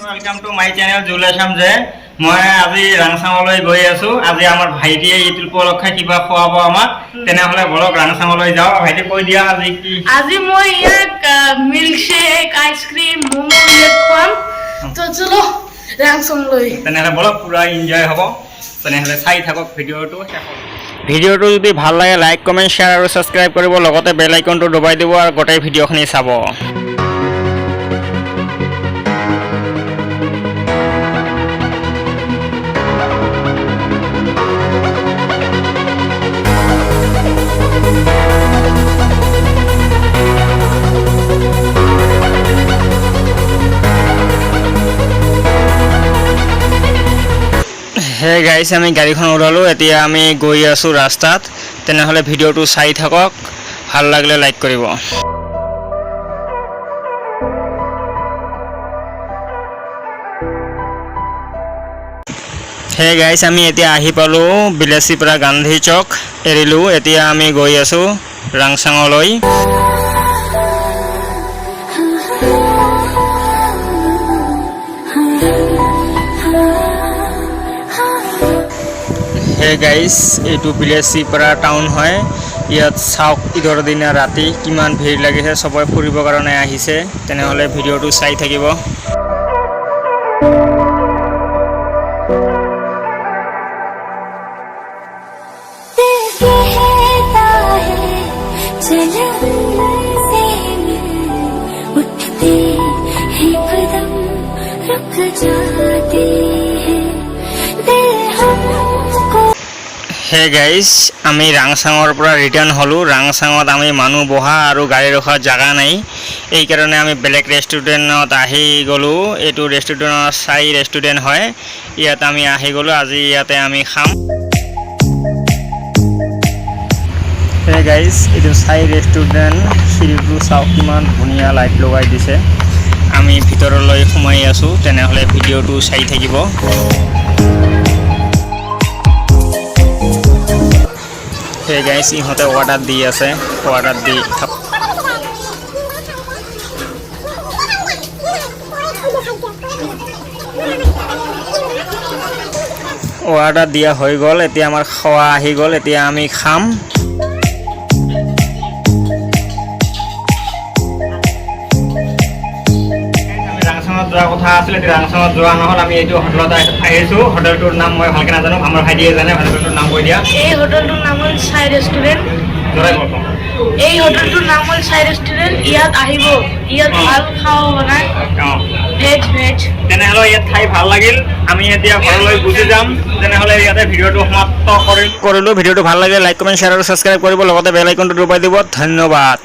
Welcome to my channel जुलेशम जे मैं আজি ৰাংচাঙলৈ গৈ আছো আজি আমাৰ ভাইটিয়ে ইটোৰ পলক্ষে কিবা খোৱাব আমাক তেনেহলে বলক ৰাংচাঙলৈ যাও ভাইটি কৈ দিয়া আজি কি আজি মই ইয়াক মিল্ক শেক আইসক্রিম মোমো ইয়ে খাম তো চলো ৰাংচাঙলৈ তেনেহলে বলক পুৰা এনজয় হ'ব তেনেহলে চাই থাকক ভিডিওটো ভিডিওটো যদি ভাল লাগে লাইক কমেন্ট শেয়াৰ আৰু সাবস্ক্ৰাইব কৰিব লগতে বেল আইকনটো দবাই দিব আৰু গোটেই ভিডিওখিনি চাব हे गाइस आमी गाड़ीखन उड़ालो एतिया आमी गई आसु रास्तात तेनहले भिडिओटो चाइ थाকক ভাল लागले लाइक करिब हे गाइस आमी एतिया आहि पालो बिलासीपारा गांधी चौक एरिलु एतिया आमी गई आसु रांगसाङলৈ हे गाइस एटू बिलासीपारा टाउन है ইয়াত চাওক ঈদৰ দিনা ৰাতি কিমান ভিৰ লাগিছে সবাই ফুৰিবৰ কাৰণে আহিছে তেনেহলে ভিডিওটো চাই থাকিব हे गाइस आमी रांगसाङৰ পৰা ৰিটাर्न হলো ৰাংচাঙত আমি মানুহ বহা আৰু গাড়ী ৰখা জাগা নাই এই কাৰণে আমি বেলেগ ৰেষ্টুৰেণ্টত আহি গলো এটো ৰেষ্টুৰেণ্টৰ চাই ৰেষ্টুৰেণ্ট হয় ইয়াত আমি আহি গলো আজি ইয়াতে আমি খাম হে গাইস এটো চাই ৰেষ্টুৰেণ্ট সিৰিটো চাওক কিমান ধুনীয়া লাইট লগাই দিছে আমি ভিতৰলৈ সোমাই আছো তেনেহলে ভিডিওটো চাই থাকিব हे गाइस इहते ऑर्डर दी আছে ऑर्डर दी ऑर्डर दिया হৈ গল এতিয়া আমাৰ খোৱা আহি গল এতিয়া আমি খাম যোৱা কথা আছিল ৰাংচাঙত যোৱা নহল আমি এইটো হোটেলত আহিছো হোটেলটোৰ নাম মই ভালকে নাজানো আমাৰ ভাইটিয়ে জানে হোটেলটোৰ নাম কৈ দিয়া এই হোটেলটোৰ নাম হ'ল চাই ৰেষ্টুৰেণ্ট এই হোটেলটোৰ নাম হ'ল চাই ৰেষ্টুৰেণ্ট ইয়াত আহিব ইয়াত ভাল খাওঁ বনাই ভেজ তেনেহলে ইয়াত খাই ভাল লাগিল আমি এতিয়া ঘৰলৈ গুচি যাম তেনেহলে ইয়াতে ভিডিওটো সমাপ্ত কৰিলো ভিডিওটো ভাল লাগে লাইক কমেন্ট শেয়াৰ আৰু সাবস্ক্ৰাইব কৰিব লগতে বেল আইকনটো দবাই দিব ধন্যবাদ।